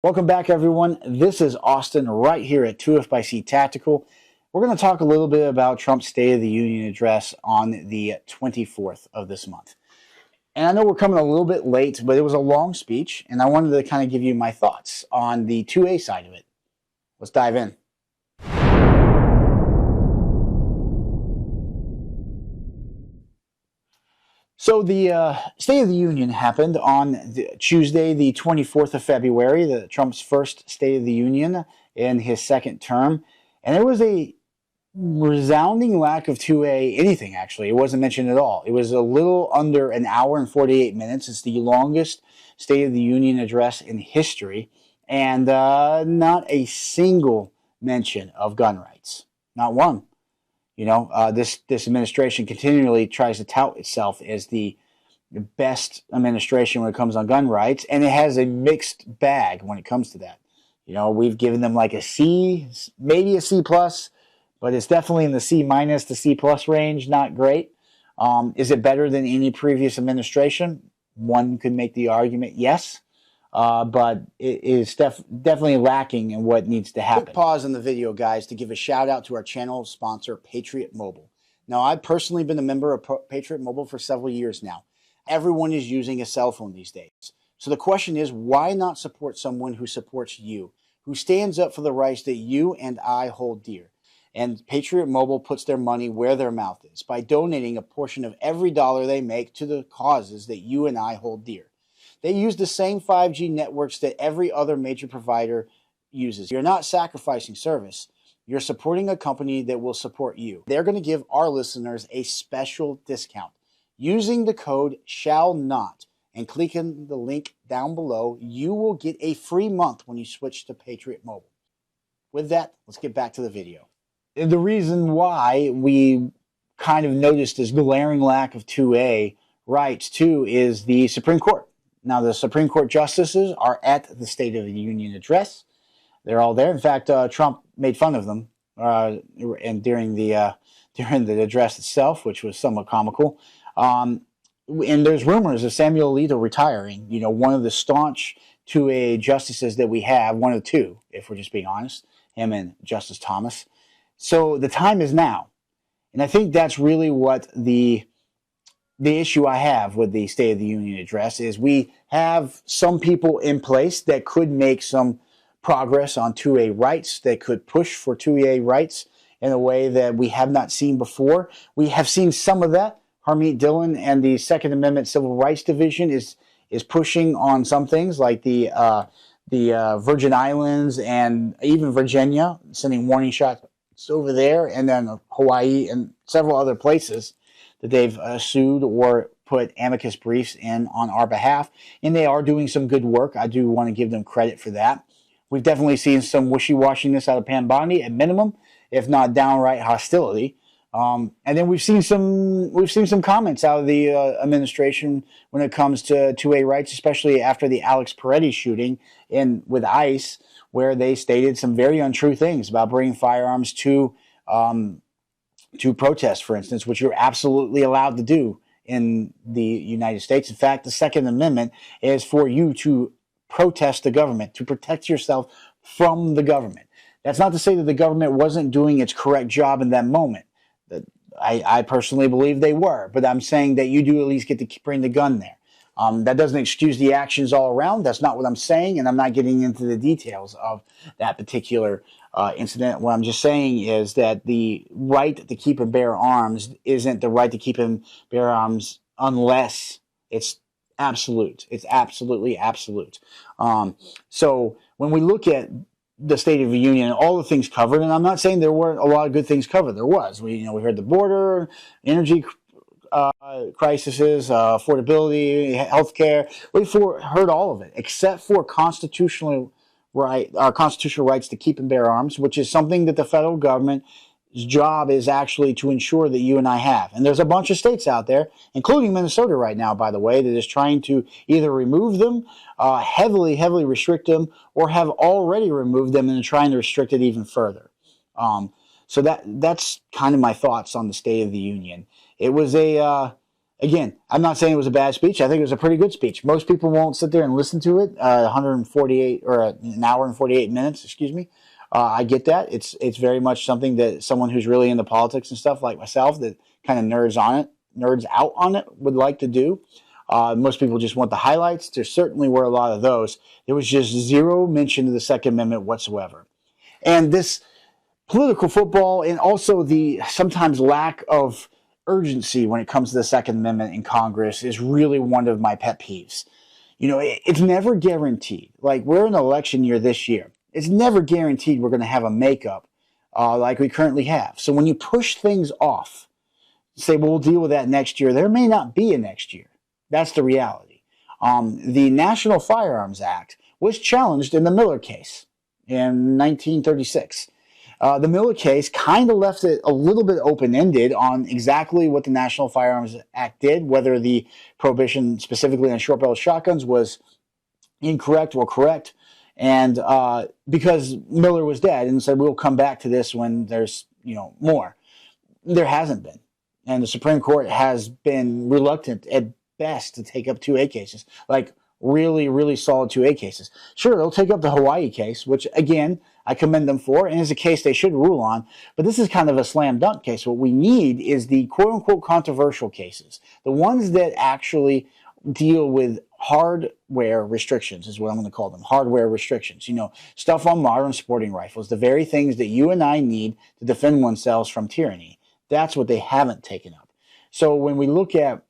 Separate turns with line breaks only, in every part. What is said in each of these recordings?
Welcome back, everyone. This is Austin right here at 2F Tactical. We're going to talk a little bit about Trump's State of the Union address on the 24th of this month. And I know we're coming a little bit late, but it was a long speech, and I wanted to kind of give you my thoughts on the 2A side of it. Let's dive in. So the State of the Union happened on Tuesday, the 24th of February, Trump's first State of the Union in his second term. And there was a resounding lack of 2A anything, actually. It wasn't mentioned at all. It was a little under an hour and 48 minutes. It's the longest State of the Union address in history. And not a single mention of gun rights. Not one. You know, this administration continually tries to tout itself as the best administration when it comes on gun rights, and it has a mixed bag when it comes to that. You know, we've given them like a C, maybe a C plus, but it's definitely in the C minus to C plus range. Not great. Is it better than any previous administration? One could make the argument, yes. But it is definitely lacking in what needs to happen. Quick pause in the video, guys, to give a shout out to our channel sponsor, Patriot Mobile. Now, I've personally been a member of Patriot Mobile for several years now. Everyone is using a cell phone these days. So the question is, why not support someone who supports you, who stands up for the rights that you and I hold dear? And Patriot Mobile puts their money where their mouth is by donating a portion of every dollar they make to the causes that you and I hold dear. They use the same 5G networks that every other major provider uses. You're not sacrificing service. You're supporting a company that will support you. They're going to give our listeners a special discount. Using the code SHALLNOT and clicking the link down below, you will get a free month when you switch to Patriot Mobile. With that, let's get back to the video. The reason why we kind of noticed this glaring lack of 2A rights too is the Supreme Court. Now, the Supreme Court justices are at the State of the Union address. They're all there. In fact, Trump made fun of them and during the address itself, which was somewhat comical. And there's rumors of Samuel Alito retiring. You know, one of the staunch 2A justices that we have, one of two, if we're just being honest, him and Justice Thomas. So the time is now. And I think that's really what the issue I have with the State of the Union address is we have some people in place that could make some progress on 2A rights, that could push for 2A rights in a way that we have not seen before. We have seen some of that. Harmeet Dillon and the Second Amendment Civil Rights Division is pushing on some things like the Virgin Islands and even Virginia, sending warning shots over there, and then Hawaii and several other places that they've sued or put amicus briefs in on our behalf. And they are doing some good work. I do want to give them credit for that. We've definitely seen some wishy-washiness out of Pam Bondi at minimum, if not downright hostility. And then we've seen some comments out of the administration when it comes to 2A rights, especially after the Alex Peretti shooting with ICE, where they stated some very untrue things about bringing firearms to protest, for instance, which you're absolutely allowed to do in the United States. In fact, the Second Amendment is for you to protest the government, to protect yourself from the government. That's not to say that the government wasn't doing its correct job in that moment. I personally believe they were, but I'm saying that you do at least get to bring the gun there. That doesn't excuse the actions all around. That's not what I'm saying, and I'm not getting into the details of that particular incident. What I'm just saying is that the right to keep and bear arms isn't the right to keep and bear arms unless it's absolute. It's absolutely absolute. So when we look at the State of the Union, all the things covered, and I'm not saying there weren't a lot of good things covered. There was. We heard the border, energy crises, affordability, healthcare. We've heard all of it, except for constitutional rights to keep and bear arms, which is something that the federal government's job is actually to ensure that you and I have. And there's a bunch of states out there, including Minnesota right now, by the way, that is trying to either remove them, heavily restrict them, or have already removed them and are trying to restrict it even further. So that's kind of my thoughts on the State of the Union. It was a Again, I'm not saying it was a bad speech. I think it was a pretty good speech. Most people won't sit there and listen to it. 148 or an hour and 48 minutes. Excuse me. I get that. It's very much something that someone who's really into politics and stuff like myself that kind of nerds out on it would like to do. Most people just want the highlights. There certainly were a lot of those. There was just zero mention of the Second Amendment whatsoever. And this political football and also the sometimes lack of urgency when it comes to the Second Amendment in Congress is really one of my pet peeves. It's never guaranteed. Like, we're in an election year this year. It's never guaranteed we're going to have a makeup like we currently have. So when you push things off, say, well, we'll deal with that next year, there may not be a next year. That's the reality. The National Firearms Act was challenged in the Miller case in 1936. The Miller case kind of left it a little bit open-ended on exactly what the National Firearms Act did, whether the prohibition specifically on short-barreled shotguns was incorrect or correct, and because Miller was dead and said we'll come back to this when there's more. There hasn't been, and the Supreme Court has been reluctant at best to take up 2A cases, like really, really solid 2A cases. Sure, they'll take up the Hawaii case, which, again, I commend them for, and is a case they should rule on, but this is kind of a slam dunk case. What we need is the quote-unquote controversial cases, the ones that actually deal with hardware restrictions, is what I'm going to call them, hardware restrictions. Stuff on modern sporting rifles, the very things that you and I need to defend oneself from tyranny. That's what they haven't taken up. So when we look at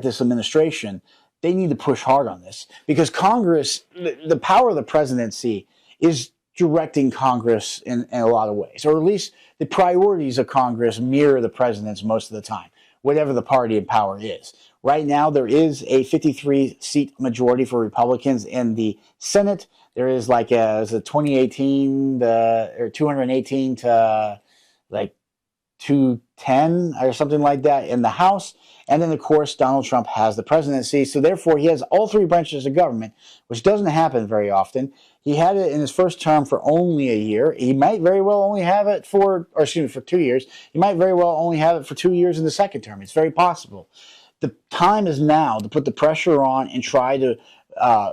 this administration, they need to push hard on this because Congress, the power of the presidency is directing Congress in a lot of ways, or at least the priorities of Congress mirror the president's most of the time, whatever the party in power is. Right now, there is a 53-seat majority for Republicans in the Senate. There is like a 2018 or 218 to like 210 or something like that in the House. And then, of course, Donald Trump has the presidency. So therefore, he has all three branches of government, which doesn't happen very often. He had it in his first term for only a year. He might very well only have it for 2 years. He might very well only have it for 2 years in the second term. It's very possible. The time is now to put the pressure on and try to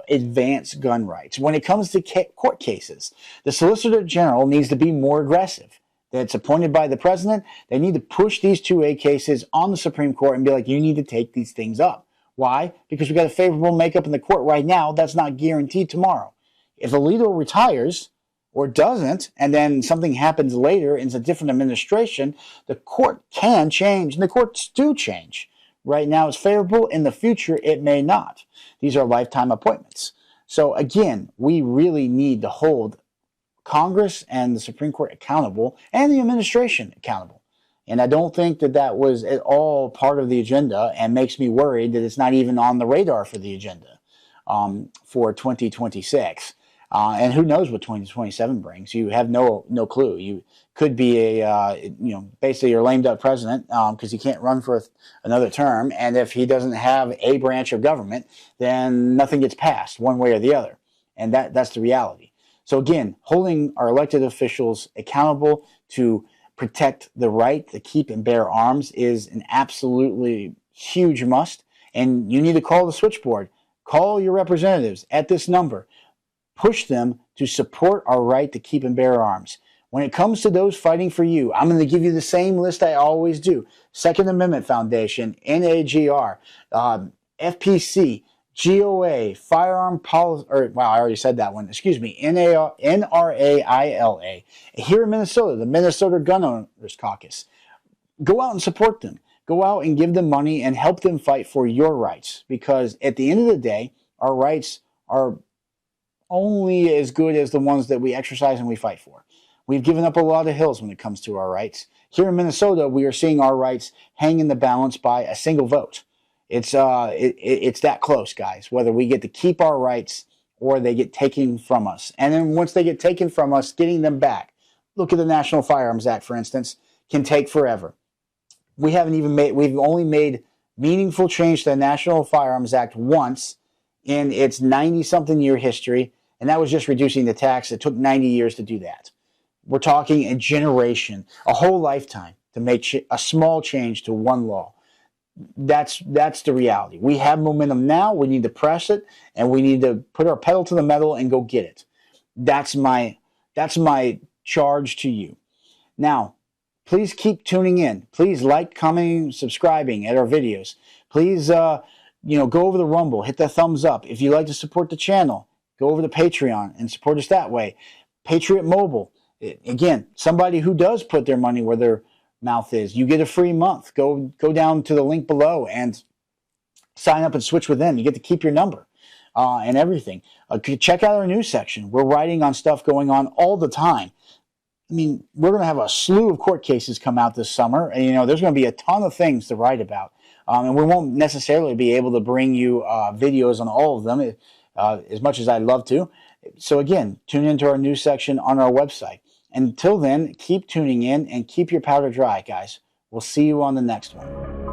advance gun rights. When it comes to court cases, the Solicitor General needs to be more aggressive. That's appointed by the president. They need to push these 2A cases on the Supreme Court and be like, you need to take these things up. Why? Because we've got a favorable makeup in the court right now. That's not guaranteed tomorrow. If Alito retires or doesn't, and then something happens later and it's a different administration, the court can change, and the courts do change. Right now it's favorable. In the future, it may not. These are lifetime appointments. So again, we really need to hold Congress and the Supreme Court accountable and the administration accountable. And I don't think that was at all part of the agenda, and makes me worried that it's not even on the radar for the agenda for 2026. And who knows what 2027 brings? You have no clue. You could be basically your lame duck president because he can't run for another term. And if he doesn't have a branch of government, then nothing gets passed one way or the other. And that's the reality. So again, holding our elected officials accountable to protect the right to keep and bear arms is an absolutely huge must. And you need to call the switchboard. Call your representatives at this number. Push them to support our right to keep and bear arms. When it comes to those fighting for you, I'm going to give you the same list I always do. Second Amendment Foundation, NAGR, FPC, GOA, Firearm Policy, I already said that one. Excuse me, NRAILA. Here in Minnesota, the Minnesota Gun Owners Caucus. Go out and support them. Go out and give them money and help them fight for your rights. Because at the end of the day, our rights are only as good as the ones that we exercise and we fight for. We've given up a lot of hills when it comes to our rights. Here in Minnesota, we are seeing our rights hang in the balance by a single vote. It's that close, guys, whether we get to keep our rights or they get taken from us. And then once they get taken from us, getting them back. Look at the National Firearms Act, for instance, can take forever. We've only made meaningful change to the National Firearms Act once in its 90-something year history, and that was just reducing the tax. It took 90 years to do that. We're talking a generation, a whole lifetime to make a small change to one law. That's the reality. We have momentum now. We need to press it, and we need to put our pedal to the metal and go get it. That's my charge to you. Now, please keep tuning in. Please like, commenting, subscribing at our videos. Please, go over the Rumble, hit the thumbs up. If you like to support the channel, go over to Patreon and support us that way. Patriot Mobile, again, somebody who does put their money where their mouth is. You get a free month. Go down to the link below and sign up and switch with them. You get to keep your number and everything. Check out our news section. We're writing on stuff going on all the time. I mean, we're going to have a slew of court cases come out this summer. And, there's going to be a ton of things to write about. And we won't necessarily be able to bring you videos on all of them as much as I'd love to. So, again, tune into our news section on our website. Until then, keep tuning in and keep your powder dry, guys. We'll see you on the next one.